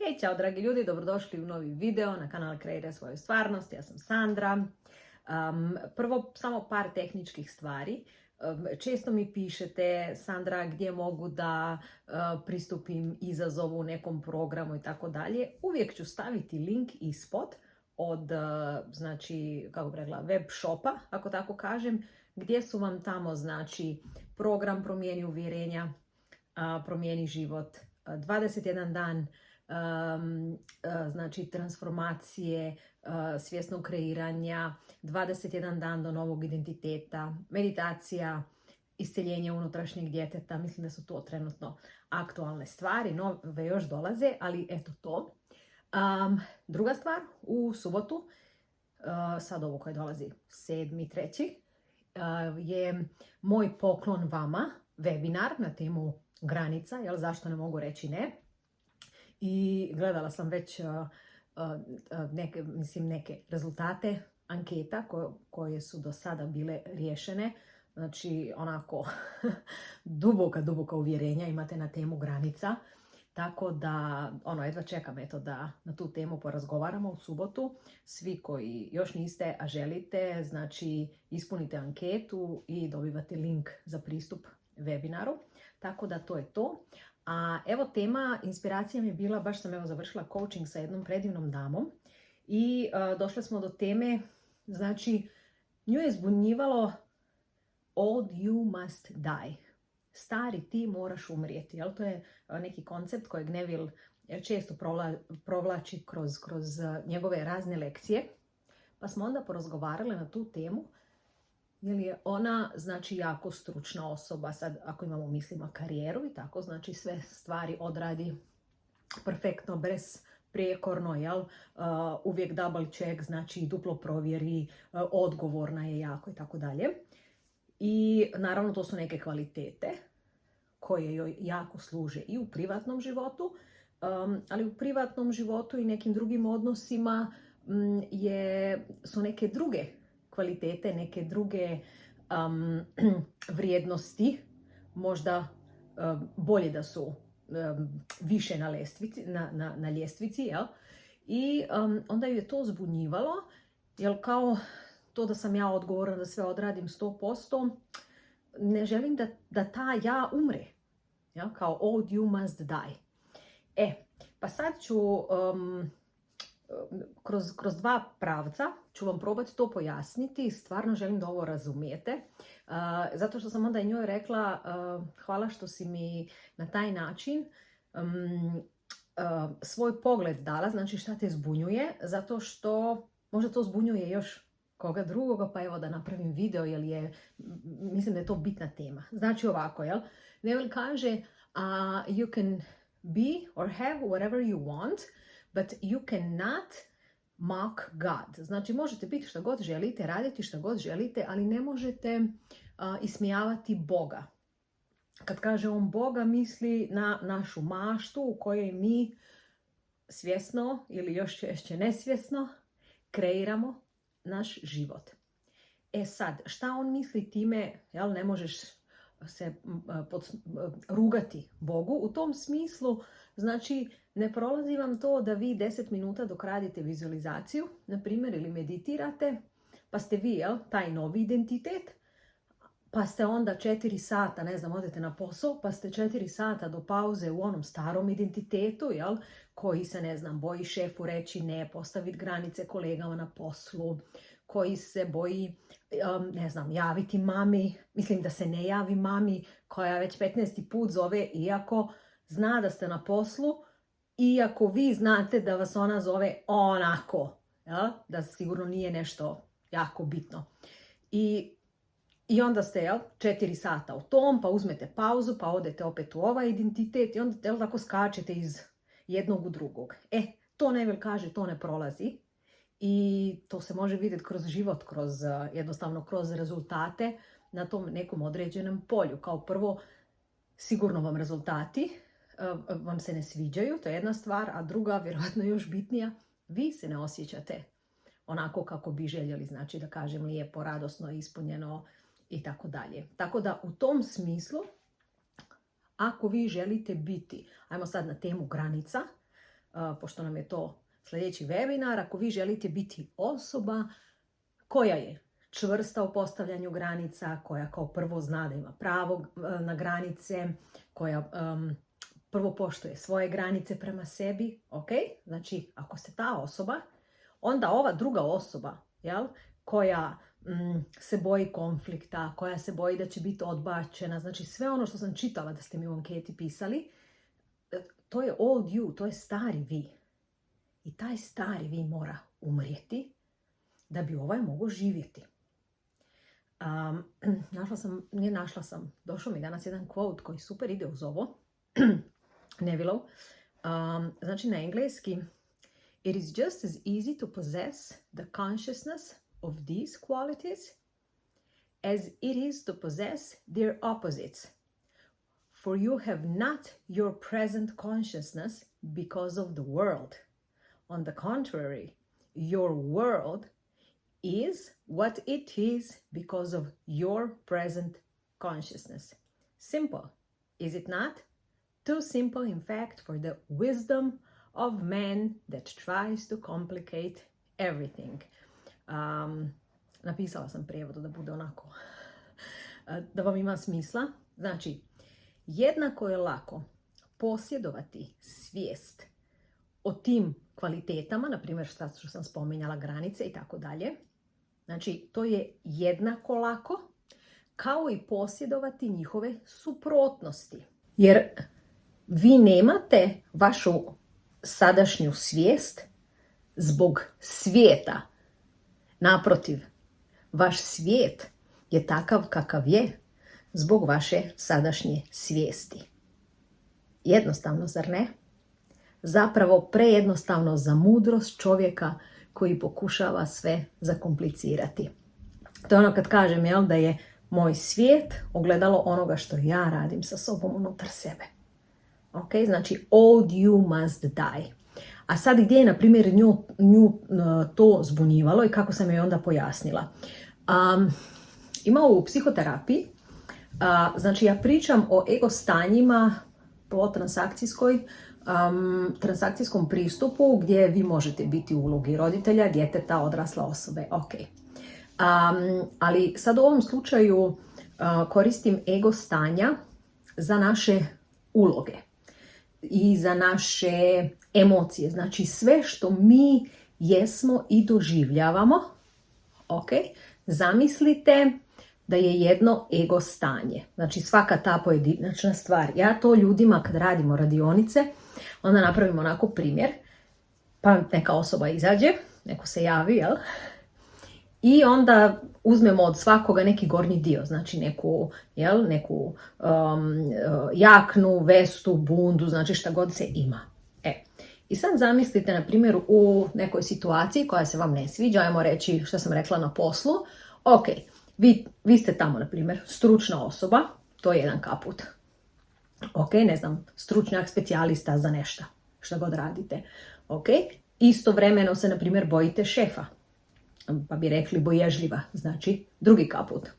Hej, čao dragi ljudi, dobrodošli u novi video na kanal Kreiraj svoju stvarnost. Ja sam Sandra. Prvo, samo par tehničkih stvari. Često mi pišete, Sandra, gdje mogu da pristupim izazovu u nekom programu i tako dalje. Uvijek ću staviti link ispod od, znači, kako bih rekla, web shopa, ako tako kažem, gdje su vam tamo, znači, program Promijeni uvjerenja, Promijeni život, 21 dan, znači transformacije, svjesnog kreiranja, 21 dan do novog identiteta, meditacija, isceljenje unutrašnjeg djeteta. Mislim da su to trenutno aktualne stvari, nove još dolaze, ali eto to. Druga stvar, u subotu, sad ovo koje dolazi 7.3. Je moj poklon vama, webinar na temu granica, jel, zašto ne mogu reći ne. I gledala sam već neke rezultate anketa koje su do sada bile riješene. Znači, onako, duboka uvjerenja imate na temu granica. Tako da, jedva čekam da na tu temu porazgovaramo u subotu. Svi koji još niste, a želite, znači, ispunite anketu i dobivate link za pristup webinaru. Tako da to je to. A evo, tema inspiracija mi je bila, baš sam završila coaching sa jednom predivnom damom i došli smo do teme, znači, nju je zbunjivalo old you must die. Stari ti moraš umrijeti. Jel? To je neki koncept kojeg Neville često provlači kroz njegove razne lekcije. Pa smo onda porazgovarali na tu temu, jer je ona, znači, jako stručna osoba. Sad, ako imamo mislima karijeru i tako, znači, sve stvari odradi perfektno, besprijekorno, jel? Uvijek double check, znači, duplo provjeri, odgovorna je jako i tako dalje. I naravno, to su neke kvalitete koje joj jako služe i u privatnom životu, ali u privatnom životu i nekim drugim odnosima su neke druge kvalitete, neke druge vrijednosti, možda bolje da su više na ljestvici, jel? I onda ju je to zbunjivalo, jel, kao to da sam ja odgovorna da sve odradim 100%, ne želim da ta ja umre, jel? Kao old you must die. Pa sad ću kroz dva pravca ću vam probati to pojasniti. Stvarno želim da ovo razumijete. Zato što sam onda i njoj rekla, hvala što si mi na taj način svoj pogled dala, znači šta te zbunjuje, zato što možda to zbunjuje još koga drugoga, pa evo da napravim video, jer mislim da je to bitna tema. Znači ovako, jel? Neville kaže, you can be or have whatever you want, but you cannot mock God. Znači, možete biti šta god želite, raditi šta god želite, ali ne možete ismijavati Boga. Kad kaže on Boga, misli na našu maštu u kojoj mi svjesno ili još češće nesvjesno kreiramo naš život. Sad, šta on misli time, jel, ne možeš se rugati Bogu? U tom smislu, znači, ne prolazi vam to da vi 10 minuta dok radite vizualizaciju, na primjer, ili meditirate, pa ste vi, jel, taj novi identitet, pa ste onda 4 sata, ne znam, odete na posao, pa ste 4 sata do pauze u onom starom identitetu, jel, koji se, ne znam, boji šefu reći ne, postaviti granice kolegama na poslu, koji se boji, ne znam, javiti mami, mislim da se ne javi mami koja već 15. put zove, iako zna da ste na poslu, iako vi znate da vas ona zove onako, ja? Da sigurno nije nešto jako bitno. I onda ste, jel, 4 sata u tom, pa uzmete pauzu, pa odete opet u ovaj identitet i onda, jel, tako skačete iz jednog u drugog. To Neville kaže, to ne prolazi. I to se može vidjeti kroz život, jednostavno kroz rezultate na tom nekom određenom polju. Kao prvo, sigurno vam rezultati vam se ne sviđaju, to je jedna stvar, a druga, vjerojatno još bitnija, vi se ne osjećate onako kako bi željeli, znači da kažem lijepo, radosno, ispunjeno i tako dalje. Tako da u tom smislu, ako vi želite biti, ajmo sad na temu granica, pošto nam je to sljedeći webinar, ako vi želite biti osoba koja je čvrsta u postavljanju granica, koja kao prvo zna da ima pravo na granice, koja prvo poštuje svoje granice prema sebi, ok? Znači, ako ste ta osoba, onda ova druga osoba, jel, koja se boji konflikta, koja se boji da će biti odbačena, znači sve ono što sam čitala da ste mi u anketi pisali, to je old you, to je stari vi. I taj stari vi mora umrijeti da bi ovaj mogao živjeti. Došao mi danas jedan quote koji super ide uz ovo, Nevilleov. Znači na engleski, it is just as easy to possess the consciousness of these qualities as it is to possess their opposites. For you have not your present consciousness because of the world. On the contrary, your world is what it is because of your present consciousness. Simple, is it not? Too simple, in fact, for the wisdom of man that tries to complicate everything. Napisala sam prijevodu da bude onako, da vam ima smisla. Znači, jednako je lako posjedovati svijest o tim kvalitetama, na primjer što sam spominjala, granice i tako dalje. Znači, to je jednako lako kao i posjedovati njihove suprotnosti. Jer vi nemate vašu sadašnju svijest zbog svijeta. Naprotiv, vaš svijet je takav kakav je zbog vaše sadašnje svijesti. Jednostavno, zar ne? Zapravo prejednostavno za mudrost čovjeka koji pokušava sve zakomplicirati. To je ono kad kažem, jel, da je moj svijet ogledalo onoga što ja radim sa sobom unutar sebe. Ok, znači old you must die. A sad gdje je, na primjer, nju to zbunjivalo i kako sam joj onda pojasnila. Ima u psihoterapiji, znači ja pričam o ego stanjima po transakcijskom pristupu gdje vi možete biti u ulogi roditelja, djeteta, odrasle osobe. Ok. Ali sad u ovom slučaju koristim ego stanja za naše uloge i za naše emocije. Znači sve što mi jesmo i doživljavamo. Ok. Zamislite da je jedno ego stanje. Znači svaka ta pojedinačna stvar. Ja to ljudima kad radimo radionice, onda napravimo onako primjer, pa neka osoba izađe, neko se javi, jel? I onda uzmemo od svakoga neki gornji dio, znači neku jaknu, vestu, bundu, znači šta god se ima. I sad zamislite, na primjer, u nekoj situaciji koja se vam ne sviđa, ajmo reći što sam rekla na poslu, ok, vi ste tamo, na primjer, stručna osoba, to je jedan kaput. Ok, ne znam, stručnjak, specijalista za nešto, što god radite. Ok, istovremeno se, na primjer, bojite šefa, pa bi rekli boježljiva, znači drugi kaput.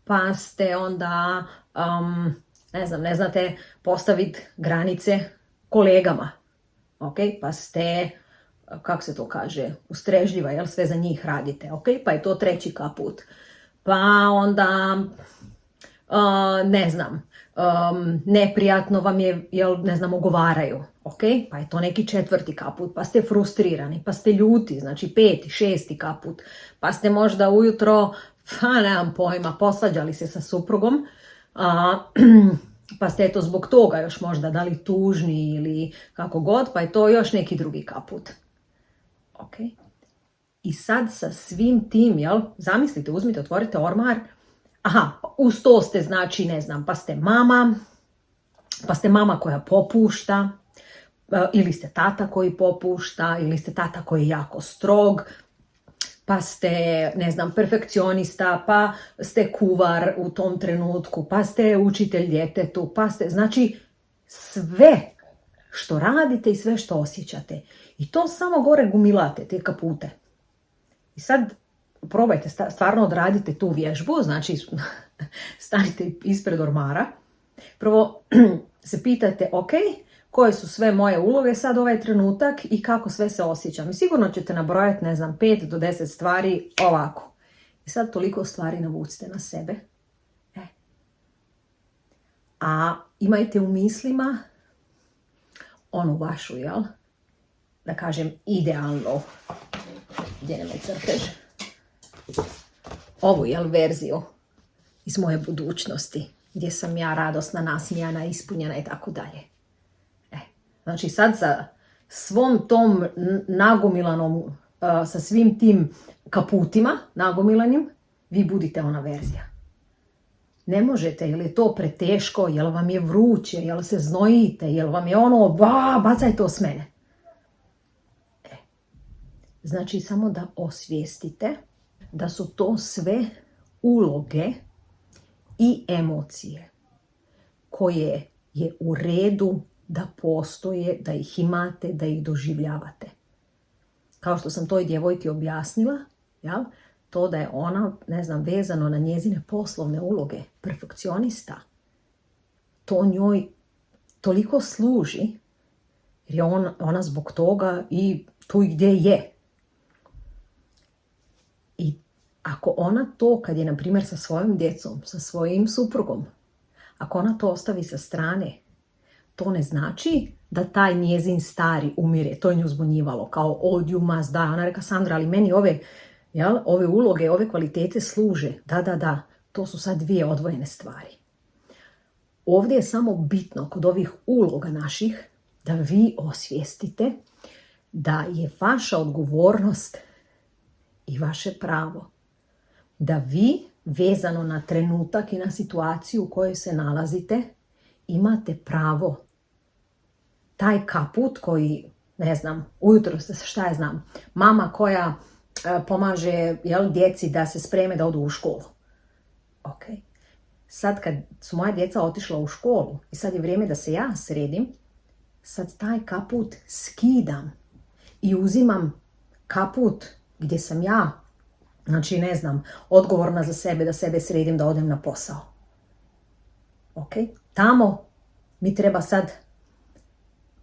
Pa ste onda, ne znate postaviti granice kolegama. Ok, pa ste, kako se to kaže, ustrežljiva, jel, sve za njih radite. Ok, pa je to treći kaput. Pa onda, neprijatno vam je, jel, ogovaraju. Ok, pa je to neki četvrti kaput, pa ste frustrirani, pa ste ljuti, znači 5., 6. kaput, pa ste možda ujutro, nemam pojma, posvađali se sa suprugom, pa ste eto zbog toga još možda dali tužni ili kako god, pa je to još neki drugi kaput. Ok, i sad sa svim tim, jel, zamislite, uzmite, otvorite ormar, uz to ste, znači, pa ste mama koja popušta, ili ste tata koji popušta, ili ste tata koji je jako strog, pa ste, perfekcionista, pa ste kuvar u tom trenutku, pa ste učitelj djetetu, pa ste, znači, sve što radite i sve što osjećate. I to samo gore gumilate, te kapute. I sad probajte, stvarno odradite tu vježbu, znači stanite ispred ormara. Prvo se pitate, ok, koje su sve moje uloge sad ovaj trenutak i kako sve se osjećam. I sigurno ćete nabrojati, 5 do 10 stvari ovako. I sad toliko stvari navucite na sebe. A imajte u mislima onu vašu, da kažem, idealno, gdje nema crtež, ovu, verziju iz moje budućnosti, gdje sam ja radosna, nasmijana, ispunjena i tako dalje. Znači sad sa svom tom nagomilanom, sa svim tim kaputima nagomilanim, vi budite ona verzija. Ne možete, jer je to preteško, jer vam je vruće, jer se znojite, jer vam je bacaj to s mene. Znači samo da osvijestite da su to sve uloge i emocije koje je u redu da postoje, da ih imate, da ih doživljavate. Kao što sam toj djevojki objasnila, to da je ona, vezano na njezine poslovne uloge, perfekcionista, to njoj toliko služi, jer je ona zbog toga i tu gdje je. I ako ona to, kad je, na primjer, sa svojom djecom, sa svojim suprugom, ako ona to ostavi sa strane, to ne znači da taj njezin stari umire. To je nju zbunjivalo, kao all you must die. Ona reka, Sandra, ali meni ove uloge, ove kvalitete služe. Da, to su sad dvije odvojene stvari. Ovdje je samo bitno kod ovih uloga naših da vi osvijestite da je vaša odgovornost i vaše pravo da vi, vezano na trenutak i na situaciju u kojoj se nalazite, imate pravo taj kaput koji, ujutro mama koja pomaže djeci da se spreme da odu u školu. Ok. Sad kad su moja djeca otišla u školu i sad je vrijeme da se ja sredim, sad taj kaput skidam i uzimam kaput gdje sam ja, odgovorna za sebe, da sebe sredim, da odem na posao. Ok. Tamo mi treba sad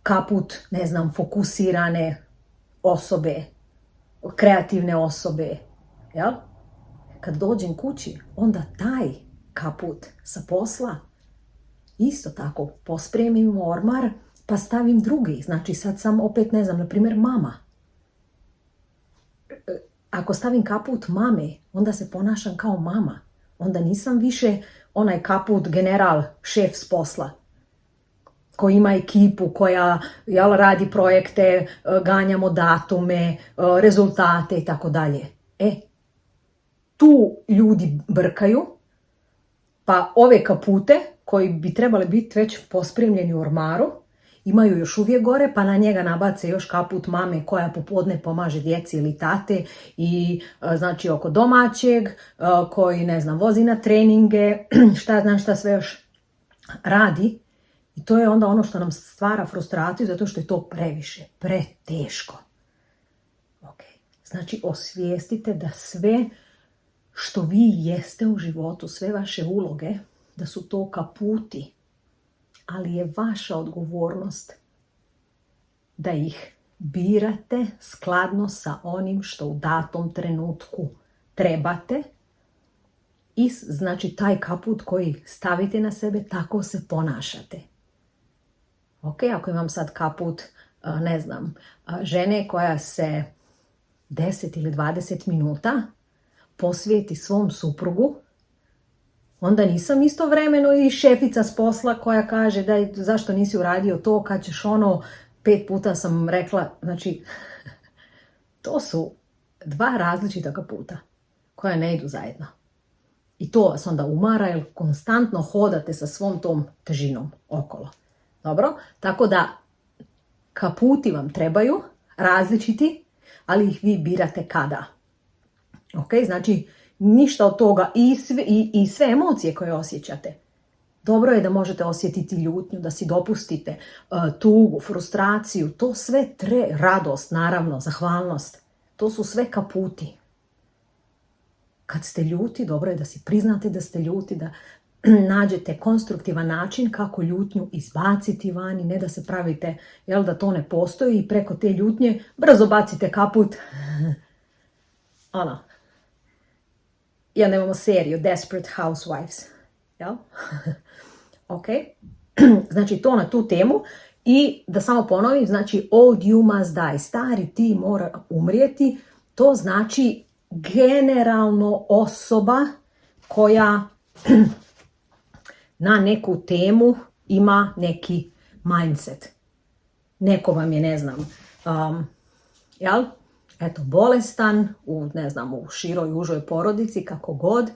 kaput, fokusirane osobe, kreativne osobe. Kad dođem kući, onda taj kaput sa posla isto tako pospremim u ormar, pa stavim drugi. Znači sad sam opet, na primjer, mama. Ako stavim kaput mame, onda se ponašam kao mama. Onda nisam više onaj kaput general, šef s posla, koji ima ekipu, koja radi projekte, ganjamo datume, rezultate i tako dalje. Tu ljudi brkaju, pa ove kapute, koji bi trebali biti već pospremljeni u ormaru, imaju još uvijek gore, pa na njega nabace još kaput mame koja popodne pomaže djeci ili tate i oko domaćeg, koji, vozi na treninge, šta sve još radi. I to je onda ono što nam stvara frustraciju, zato što je to previše, preteško. Okay. Znači, osvijestite da sve što vi jeste u životu, sve vaše uloge, da su to kaputi, ali je vaša odgovornost da ih birate skladno sa onim što u datom trenutku trebate. I znači taj kaput koji stavite na sebe, tako se ponašate. Ok, ako imam sad kaput, žene koja se 10 ili 20 minuta posvijeti svom suprugu, onda nisam istovremeno i šefica s posla koja kaže zašto nisi uradio to kad ćeš 5 puta sam rekla. Znači, to su dva različita kaputa koja ne idu zajedno. I to vas onda umara jer konstantno hodate sa svom tom težinom okolo. Dobro? Tako da kaputi vam trebaju, različiti, ali ih vi birate kada. Ok? Znači, ništa od toga i sve emocije koje osjećate. Dobro je da možete osjetiti ljutnju, da si dopustite tugu, frustraciju, to sve radost, naravno, zahvalnost. To su sve kaputi. Kad ste ljuti, dobro je da si priznate da ste ljuti, da nađete konstruktivan način kako ljutnju izbaciti van i ne da se pravite, jel, da to ne postoji i preko te ljutnje brzo bacite kaput. Ono, ja nemamo seriju Desperate Housewives, jel? Ok, znači to na tu temu. I da samo ponovim, znači old you must die, stari ti mora umrijeti, to znači generalno osoba koja na neku temu ima neki mindset. Neko vam je, ne znam, jel? Eto, bolestan, ne znam, u široj, užoj porodici, kako god.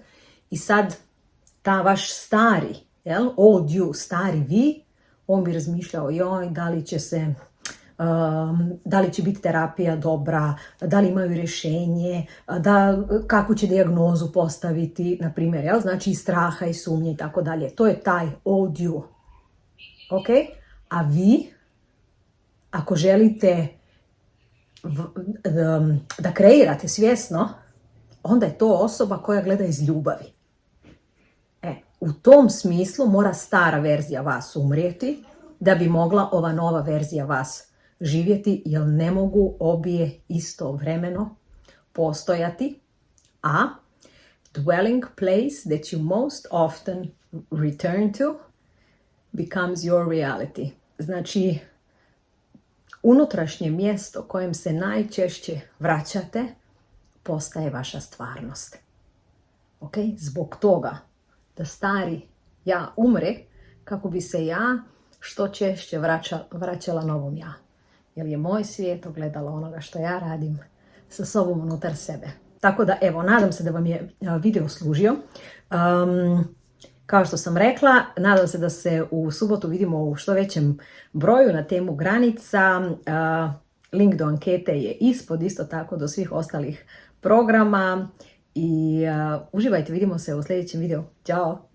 I sad, ta vaš stari, jel? Old you, stari vi, on bi razmišljao, joj, da li će biti terapija dobra, da li imaju rješenje, kakvu će dijagnozu postaviti, na primjer, jel? Znači i straha i sumnje i tako dalje. To je taj old you. Ok? A vi, ako želite da kreirate svjesno, onda je to osoba koja gleda iz ljubavi. U tom smislu mora stara verzija vas umrijeti da bi mogla ova nova verzija vas živjeti, jer ne mogu obje istovremeno postojati. A dwelling place that you most often return to becomes your reality. Znači, unutrašnje mjesto kojem se najčešće vraćate postaje vaša stvarnost. Ok? Zbog toga da stari ja umre, kako bi se ja što češće vraćala novom ja. Jer je moj svijet ogledalo onoga što ja radim sa sobom unutar sebe. Tako da, evo, nadam se da vam je video služio. Kao što sam rekla, nadam se da se u subotu vidimo u što većem broju na temu granica. Link do ankete je ispod, isto tako do svih ostalih programa. I uživajte, vidimo se u sljedećem videu. Ćao!